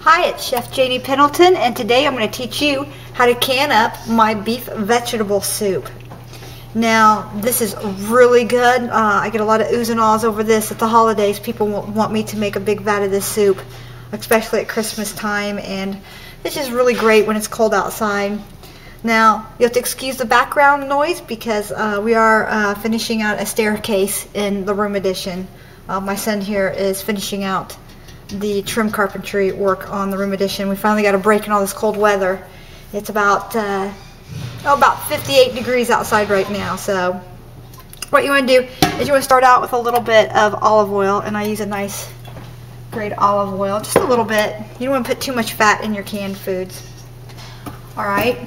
Hi, it's Chef Janie Pendleton, and today I'm going to teach you how to can up my beef vegetable soup. Now, this is really good. I get a lot of oohs and ahs over this at the holidays. People want me to make a big vat of this soup, especially at Christmas time, and this is really great when it's cold outside. Now, you have to excuse the background noise because we are finishing out a staircase in the room addition. My son here is finishing out the trim carpentry work on the room addition. We finally got a break in all this cold weather. It's about 58 degrees outside right now. So what you want to do is you want to start out with a little bit of olive oil, and I use a nice grade olive oil, just a little bit. You don't want to put too much fat in your canned foods. Alright,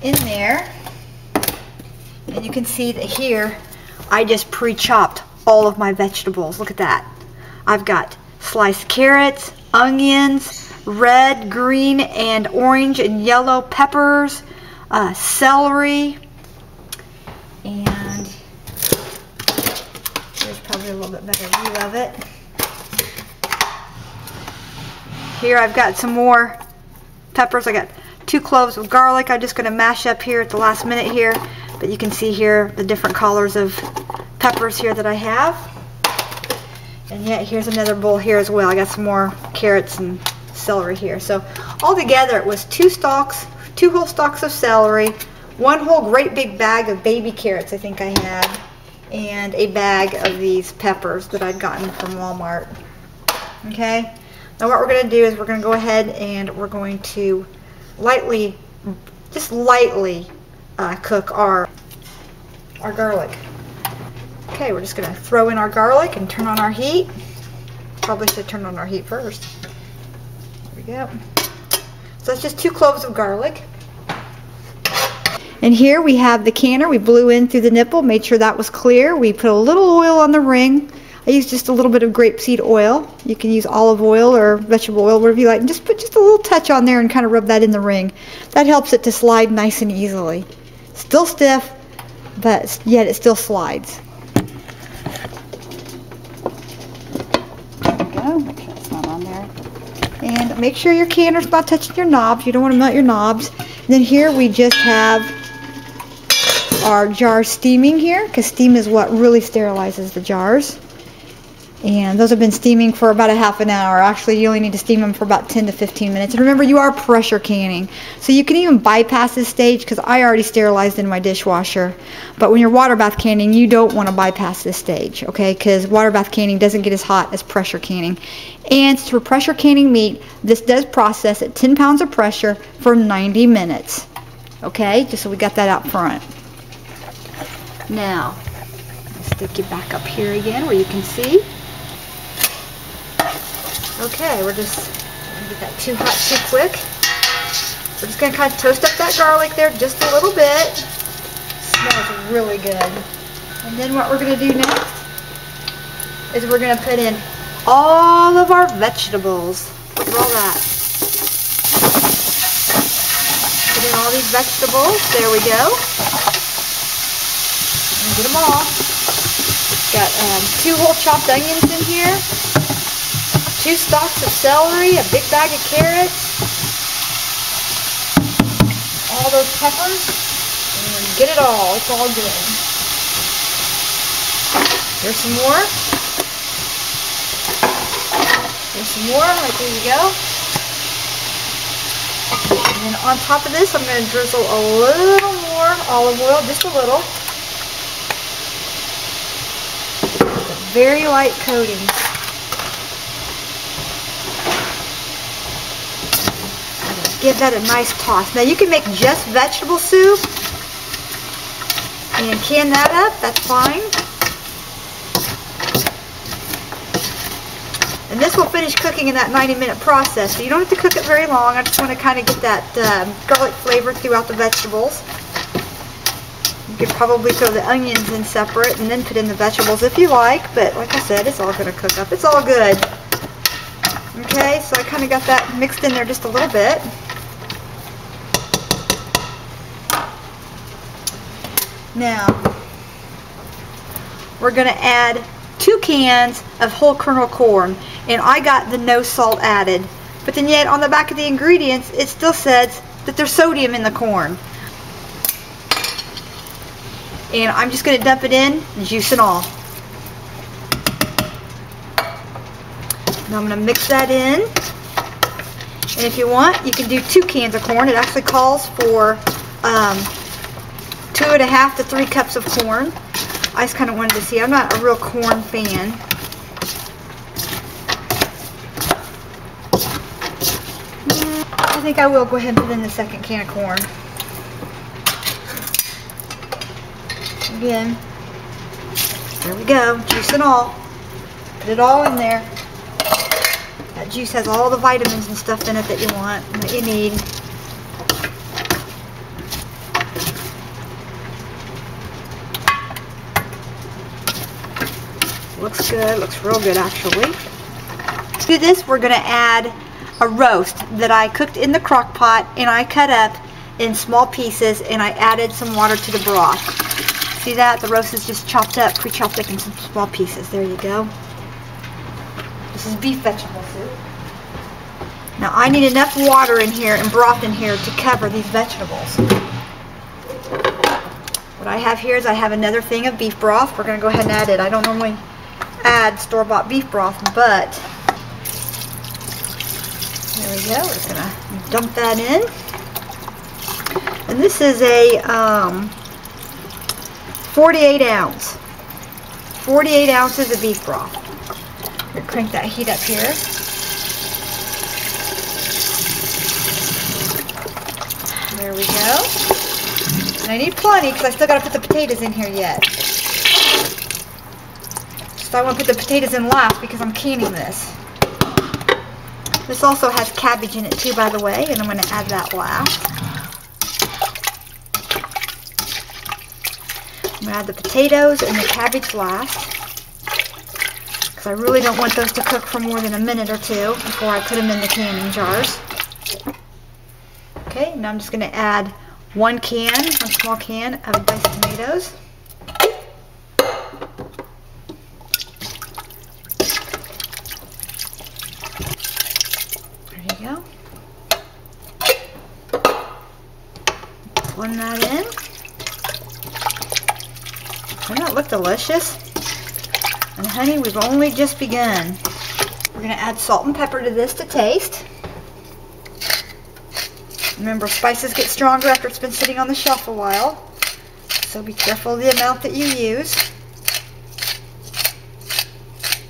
in there, and you can see that here I just pre-chopped all of my vegetables. Look at that. I've got sliced carrots, onions, red, green, and orange and yellow peppers, celery, and there's probably a little bit better view of it. Here I've got some more peppers. I got 2 cloves of garlic. I'm just going to mash up here at the last minute here, but you can see here the different colors of peppers here that I have. And yet here's another bowl here as well. I got some more carrots and celery here. So altogether it was 2 whole stalks of celery, 1 whole great big bag of baby carrots I think I had, and a bag of these peppers that I'd gotten from Walmart. Okay, now what we're going to do is we're going to go ahead and we're going to just lightly cook our garlic. Okay, we're just going to throw in our garlic and turn on our heat. Probably should turn on our heat first. There we go. So that's just 2 cloves of garlic. And here we have the canner. We blew in through the nipple, made sure that was clear. We put a little oil on the ring. I used just a little bit of grapeseed oil. You can use olive oil or vegetable oil, whatever you like. And just put just a little touch on there and kind of rub that in the ring. That helps it to slide nice and easily. Still stiff, but yet it still slides. Make sure it's not on there. And make sure your canner's not touching your knobs. You don't want to melt your knobs. And then here we just have our jars steaming here, because steam is what really sterilizes the jars. And those have been steaming for about a half an hour. Actually, you only need to steam them for about 10 to 15 minutes. And remember, you are pressure canning. So you can even bypass this stage, because I already sterilized in my dishwasher. But when you're water bath canning, you don't want to bypass this stage, okay? Because water bath canning doesn't get as hot as pressure canning. And for pressure canning meat, this does process at 10 pounds of pressure for 90 minutes. Okay, just so we got that out front. Now, let's stick you back up here again where you can see. Okay, we're just going to get that too hot too quick. We're just going to kind of toast up that garlic there just a little bit. Smells really good. And then what we're going to do next is we're going to put in all of our vegetables. Look at all that. Put in all these vegetables. There we go. And get them all. Got 2 whole chopped onions in here. 2 stalks of celery, a big bag of carrots, all those peppers, and get it all. It's all good. Here's some more. Here's some more. Right, there you go. And then on top of this, I'm going to drizzle a little more olive oil, just a little. It's a very light coating. Give that a nice toss. Now you can make just vegetable soup and can that up, that's fine. And this will finish cooking in that 90-minute process, so you don't have to cook it very long. I just want to kind of get that garlic flavor throughout the vegetables. You could probably throw the onions in separate and then put in the vegetables if you like, but like I said, it's all going to cook up. It's all good. Okay, so I kind of got that mixed in there just a little bit. Now, we're going to add 2 2 cans of whole kernel corn, and I got the no salt added. But then yet on the back of the ingredients, it still says that there's sodium in the corn. And I'm just going to dump it in, juice and all. Now I'm going to mix that in. And if you want, you can do 2 cans of corn. It actually calls for 2.5 to 3 cups of corn. I just kind of wanted to see. I'm not a real corn fan. I think I will go ahead and put in the 2nd can of corn. Again, there we go, juice and all. Put it all in there. That juice has all the vitamins and stuff in it that you want and that you need. Looks good, looks real good actually. To do this, we're going to add a roast that I cooked in the crock pot and I cut up in small pieces, and I added some water to the broth. See that? The roast is just chopped up, pre-chopped up in some small pieces. There you go. This is beef vegetable soup. Now I need enough water in here and broth in here to cover these vegetables. What I have here is I have another thing of beef broth. We're going to go ahead and add it. I don't normally add store-bought beef broth, but there we go. We're just going to dump that in. And this is a 48 ounces of beef broth. I'm going to crank that heat up here. There we go. And I need plenty because I still got to put the potatoes in here yet. So I want to put the potatoes in last because I'm canning this. This also has cabbage in it too, by the way, and I'm going to add that last. I'm going to add the potatoes and the cabbage last, because I really don't want those to cook for more than a minute or 2 before I put them in the canning jars. Okay, now I'm just going to add one small can of diced tomatoes. There you go. Blend that in. Doesn't that look delicious? And honey, we've only just begun. We're going to add salt and pepper to this to taste. Remember, spices get stronger after it's been sitting on the shelf a while, so be careful of the amount that you use.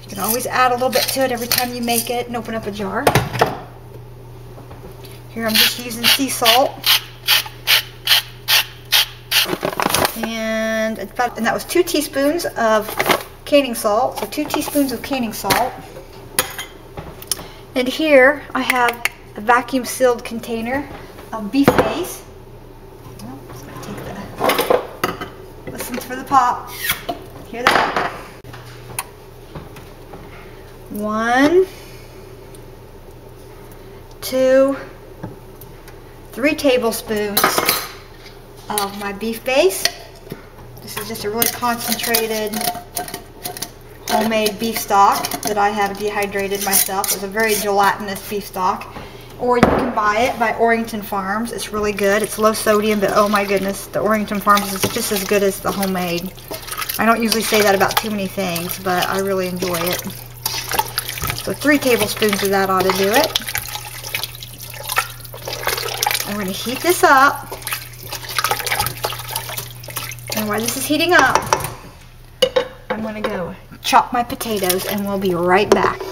You can always add a little bit to it every time you make it and open up a jar. Here I'm just using sea salt. And that was 2 teaspoons of canning salt, so 2 teaspoons of canning salt. And here I have a vacuum sealed container of beef base. Oh, just gonna take that. Listen for the pop. Hear that? 1, 2, 3 tablespoons of my beef base. This is just a really concentrated homemade beef stock that I have dehydrated myself. It's a very gelatinous beef stock. Or you can buy it by Orrington Farms. It's really good. It's low sodium, but oh my goodness, the Orrington Farms is just as good as the homemade. I don't usually say that about too many things, but I really enjoy it. So 3 tablespoons of that ought to do it. And we're going to heat this up. And while this is heating up, I'm going to go chop my potatoes and we'll be right back.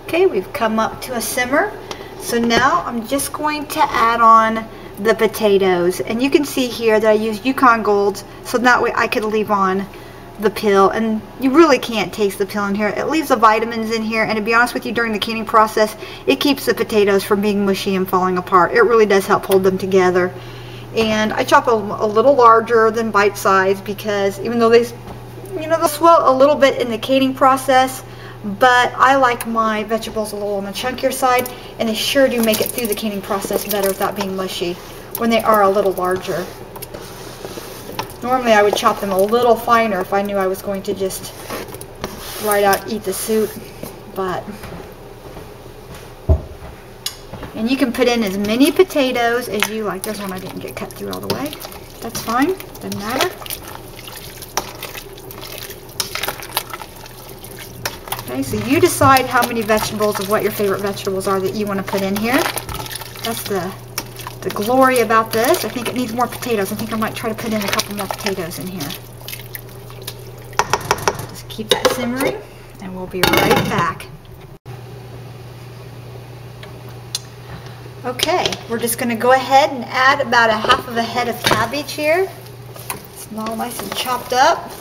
Okay, we've come up to a simmer. So now I'm just going to add on the potatoes. And you can see here that I used Yukon Golds, so that way I could leave on the peel. And you really can't taste the peel in here. It leaves the vitamins in here, and to be honest with you, during the canning process, it keeps the potatoes from being mushy and falling apart. It really does help hold them together. And I chop a little larger than bite size because even though they'll swell a little bit in the canning process, but I like my vegetables a little on the chunkier side, and they sure do make it through the canning process better without being mushy when they are a little larger. Normally I would chop them a little finer if I knew I was going to just right out eat the soup, but... And you can put in as many potatoes as you like. There's one I didn't get cut through all the way. That's fine, doesn't matter. Okay, so you decide how many vegetables of what your favorite vegetables are that you want to put in here. That's the glory about this. I think it needs more potatoes. I think I might try to put in a couple more potatoes in here. Just keep that simmering, and we'll be right back. Okay, we're just going to go ahead and add about half a head of cabbage here. It's all nice and chopped up.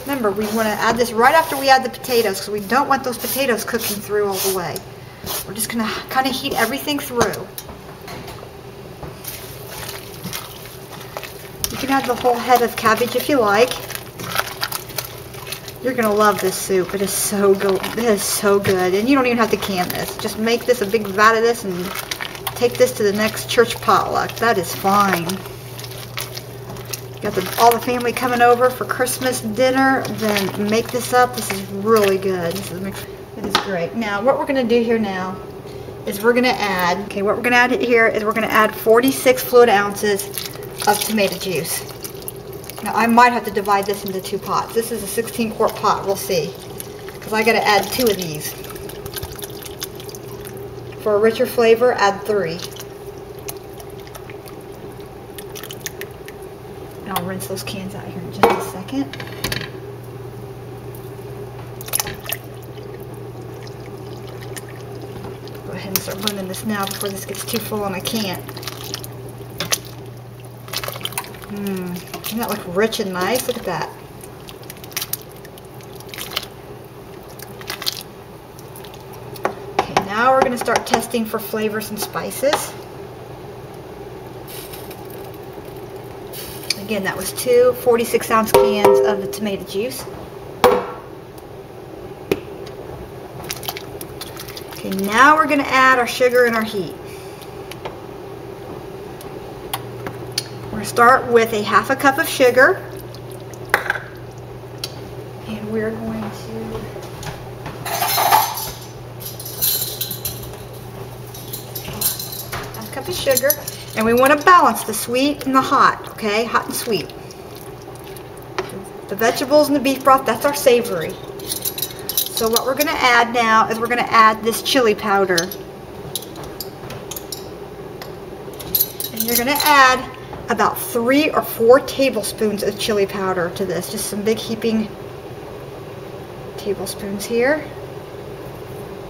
Remember, we want to add this right after we add the potatoes because we don't want those potatoes cooking through all the way. We're just going to kind of heat everything through. You can add the whole head of cabbage if you like. You're going to love this soup. It is so good. It is so good. And you don't even have to can this. Just make this a big vat of this and take this to the next church potluck. That is fine. Got all the family coming over for Christmas dinner, then make this up. This is really good. It is great. Now, what we're going to do here now is we're going to add, what we're going to add here is we're going to add 46 fluid ounces of tomato juice. Now, I might have to divide this into 2 pots. This is a 16-quart pot. We'll see. Because I got to add 2 of these. For a richer flavor, add 3. I'll rinse those cans out here in just a second. Go ahead and start blending this now before this gets too full and I can't. Doesn't that look rich and nice? Look at that. Okay, now we're going to start testing for flavors and spices. Again, that was 2 46-ounce cans of the tomato juice. Okay, now we're going to add our sugar and our heat. We're going to start with a ½ cup of sugar. And we're going to ½ cup of sugar. And we want to balance the sweet and the hot, okay? Hot and sweet. The vegetables and the beef broth, that's our savory. So what we're going to add now is we're going to add this chili powder. And you're going to add about 3 or 4 tablespoons of chili powder to this. Just some big heaping tablespoons here.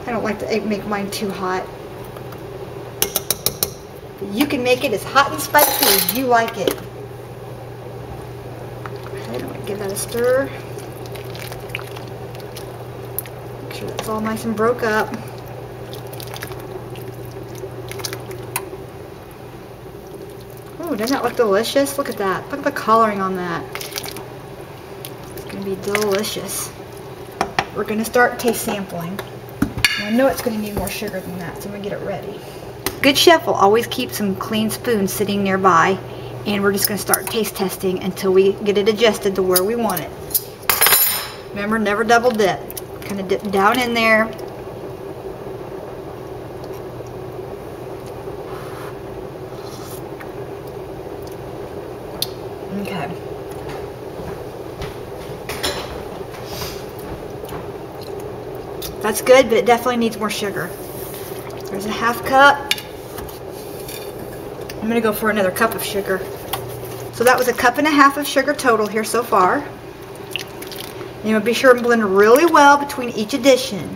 I don't like to make mine too hot. You can make it as hot and spicy as you like it. Okay, I'm going to give that a stir. Make sure that's all nice and broke up. Oh, doesn't that look delicious? Look at that. Look at the coloring on that. It's going to be delicious. We're going to start taste sampling. And I know it's going to need more sugar than that, so I'm going to get it ready. Good chef will always keep some clean spoons sitting nearby, and we're just going to start taste testing until we get it adjusted to where we want it. Remember, never double dip. Kind of dip down in there. Okay. That's good, but it definitely needs more sugar. There's a ½ cup. I'm going to go for another cup of sugar. So that was a 1.5 cups of sugar total here so far. And you want to be sure and blend really well between each addition.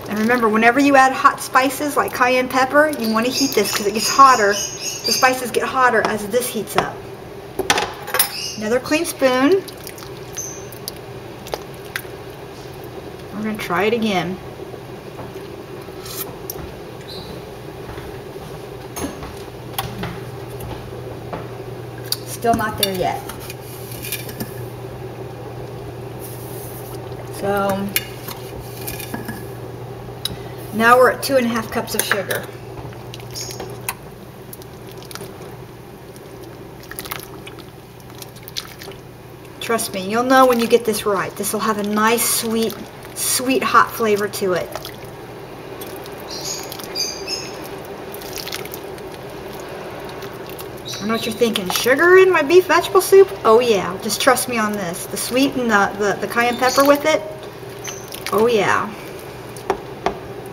And remember, whenever you add hot spices like cayenne pepper, you want to heat this because it gets hotter. The spices get hotter as this heats up. Another clean spoon. We're going to try it again. Still not there yet. So now we're at 2.5 cups of sugar. Trust me, you'll know when you get this right. This will have a nice, sweet, hot flavor to it. I know what you're thinking. Sugar in my beef vegetable soup? Oh yeah, just trust me on this. The sweet and the cayenne pepper with it? Oh yeah.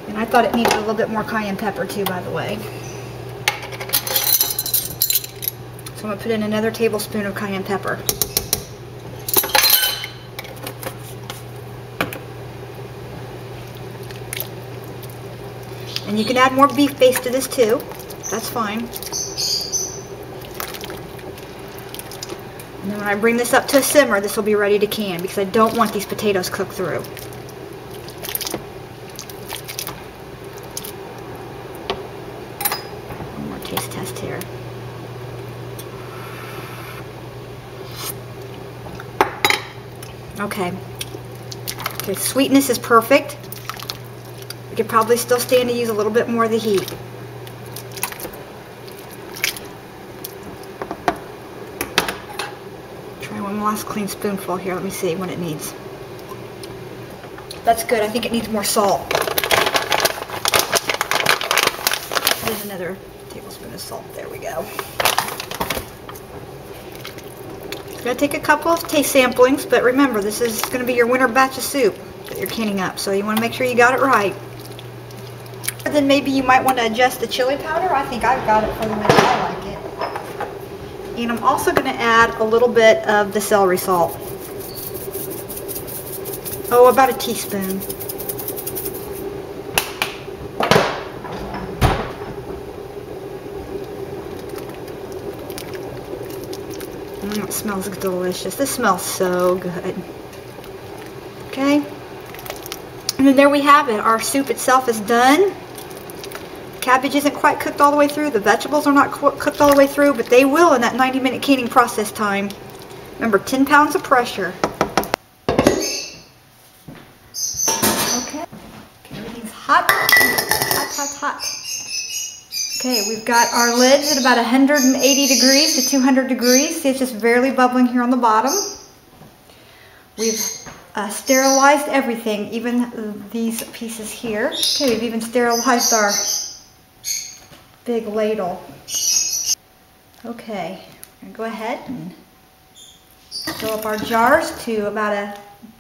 And I thought it needed a little bit more cayenne pepper too, by the way. So I'm going to put in another tablespoon of cayenne pepper. And you can add more beef base to this too. That's fine. And then when I bring this up to a simmer, this will be ready to can because I don't want these potatoes cooked through. One more taste test here. Okay. Okay, sweetness is perfect. We could probably still stand to use a little bit more of the heat. Try one last clean spoonful here. Let me see what it needs. That's good. I think it needs more salt. There's another tablespoon of salt. There we go. It's going to take a couple of taste samplings, but remember, this is going to be your winter batch of soup that you're canning up, so you want to make sure you got it right. Then maybe you might want to adjust the chili powder. I think I've got it for the way I like it. And I'm also going to add a little bit of the celery salt. Oh, about a teaspoon. It smells delicious. This smells so good. Okay. And then there we have it. Our soup itself is done. Cabbage isn't quite cooked all the way through. The vegetables are not cooked all the way through, but they will in that 90-minute canning process time. Remember, 10 pounds of pressure. Okay. Everything's hot. Hot. Okay, we've got our lids at about 180 degrees to 200 degrees. See, it's just barely bubbling here on the bottom. We've sterilized everything, even these pieces here. Okay, we've even sterilized our big ladle. Okay, I'm going to go ahead and fill up our jars to about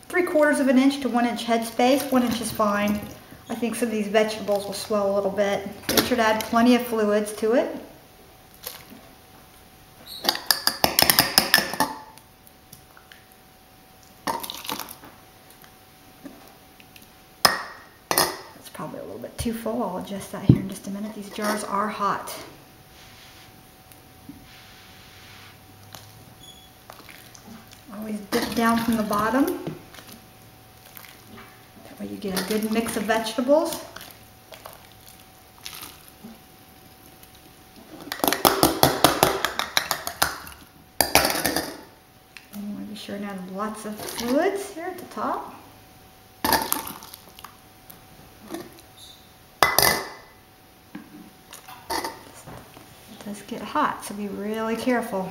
3/4 of an inch to 1 inch headspace. 1 inch is fine. I think some of these vegetables will swell a little bit. Make sure to add plenty of fluids to it. That's probably a little bit too full. I'll adjust that here in just a minute. These jars are hot. Always dip down from the bottom. That way you get a good mix of vegetables. And you want to be sure and add lots of fluids here at the top. It does get hot, so be really careful.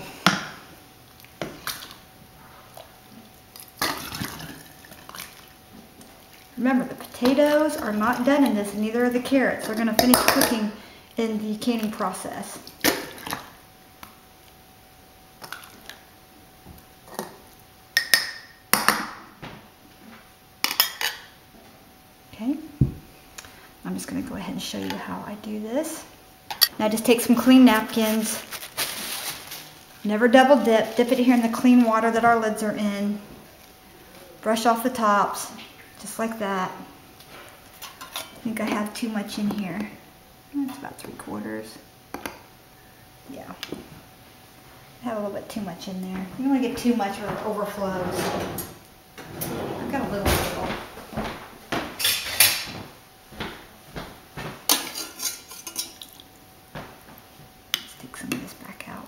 Remember, the potatoes are not done in this, and neither are the carrots. They're going to finish cooking in the canning process. Okay, I'm just going to go ahead and show you how I do this. Now just take some clean napkins. Never double dip. Dip it here in the clean water that our lids are in. Brush off the tops. Just like that. I think I have too much in here. That's about 3/4. Yeah. I have a little bit too much in there. You don't want to get too much or it overflows. I've got a little. Let's take some of this back out.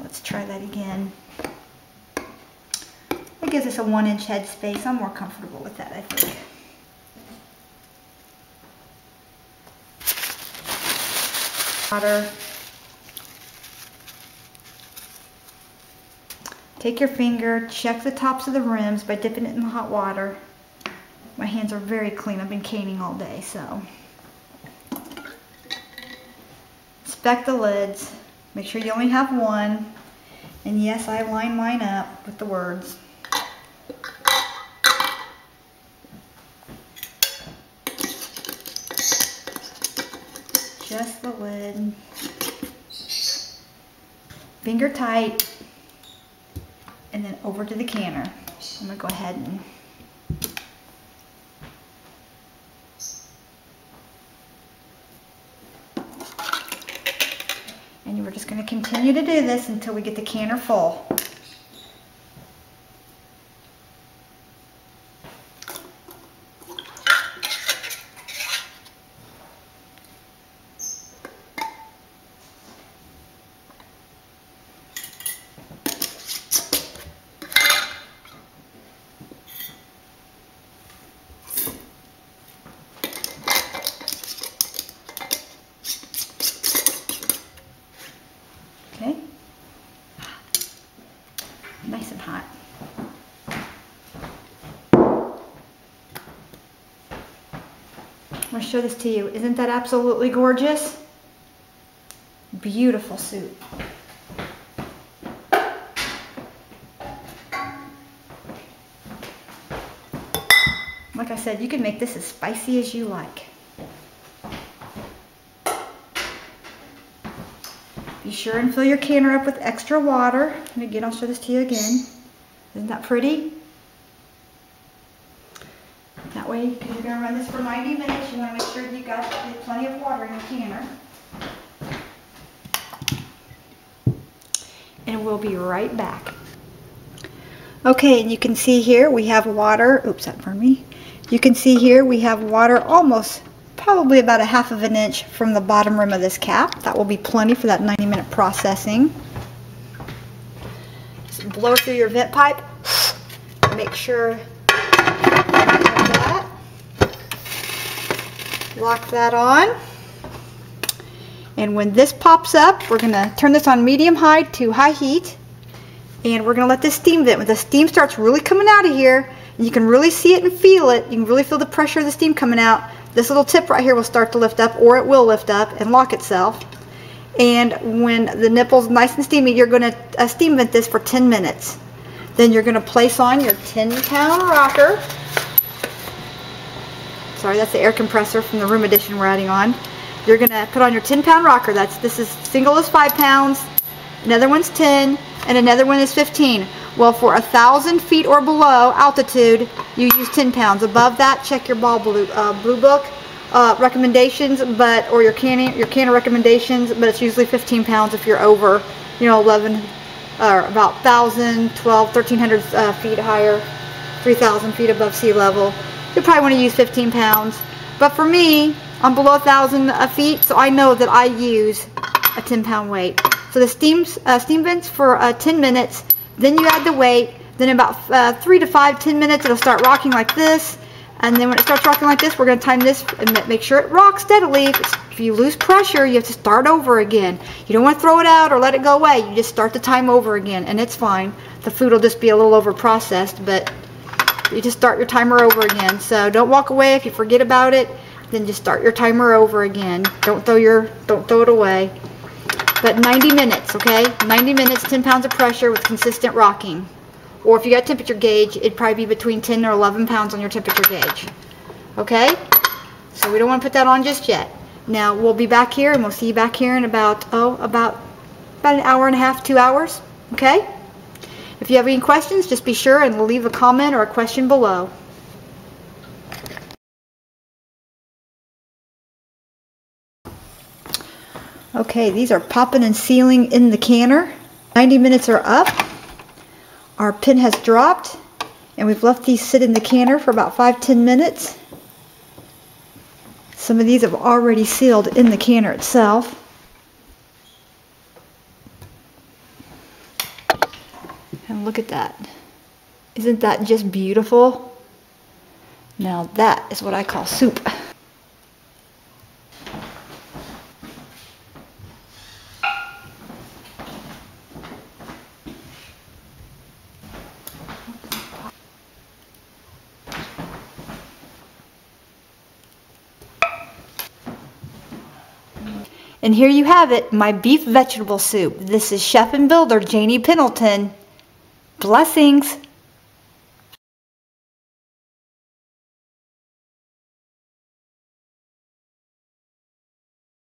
Let's try that again. It gives us a 1 inch head space. I'm more comfortable with that, I think. water. Take your finger, check the tops of the rims by dipping it in the hot water. My hands are very clean. I've been canning all day, so. Inspect the lids. Make sure you only have one. And yes, I line mine up with the words. Just the lid. Finger tight. And then over to the canner. I'm going to go ahead and we're just going to continue to do this until we get the canner full. Okay, nice and hot. I'm going to show this to you. Isn't that absolutely gorgeous? Beautiful soup. Like I said, you can make this as spicy as you like. Be sure and fill your canner up with extra water. And again, I'll show this to you again. Isn't that pretty? That way, because you're going to run this for 90 minutes, you want to make sure that you've got plenty of water in your canner. And we'll be right back. Okay, and you can see here we have water. Oops, that burned me. You can see here we have water almost probably about a half of an inch from the bottom rim of this cap. That will be plenty for that 90-minute processing. Just blow through your vent pipe. Make sure that. Lock that on. And when this pops up, we're going to turn this on medium-high to high heat. And we're going to let this steam vent. When the steam starts really coming out of here, and you can really see it and feel it, you can really feel the pressure of the steam coming out, this little tip right here will start to lift up, or it will lift up and lock itself. And when the nipple's nice and steamy, you're going to steam vent this for 10 minutes. Then you're going to place on your 10-pound rocker. Sorry, that's the air compressor from the room edition we're adding on. You're going to put on your 10-pound rocker. This is single is 5 pounds, another one's 10, and another one is 15. Well, for 1,000 feet or below altitude, you use 10 pounds. Above that, check your blue book recommendations, or your canner recommendations. But it's usually 15 pounds if you're over, 11 or about 1,000, 12, 1,300 feet higher, 3,000 feet above sea level. You probably want to use 15 pounds. But for me, I'm below 1,000 feet, so I know that I use a 10-pound weight. So the steam vents for 10 minutes. Then you add the weight. Then in about 3 to 5, 10 minutes, it'll start rocking like this. And then when it starts rocking like this, we're going to time this and make sure it rocks steadily. If you lose pressure, you have to start over again. You don't want to throw it out or let it go away. You just start the time over again, and it's fine. The food will just be a little over processed, but you just start your timer over again. So don't walk away if you forget about it. Then just start your timer over again. Don't throw it away. But 90 minutes, okay? 90 minutes, 10 pounds of pressure with consistent rocking. Or if you got temperature gauge, it'd probably be between 10 or 11 pounds on your temperature gauge. Okay? So we don't want to put that on just yet. Now we'll be back here, and we'll see you back here in about an hour and a half, 2 hours. Okay? If you have any questions, just be sure and leave a comment or a question below. Okay, these are popping and sealing in the canner. 90 minutes are up. Our pin has dropped, and we've left these sit in the canner for about 5-10 minutes. Some of these have already sealed in the canner itself. And look at that. Isn't that just beautiful? Now that is what I call soup. And here you have it, my beef vegetable soup. This is chef and builder Janie Pendleton. Blessings.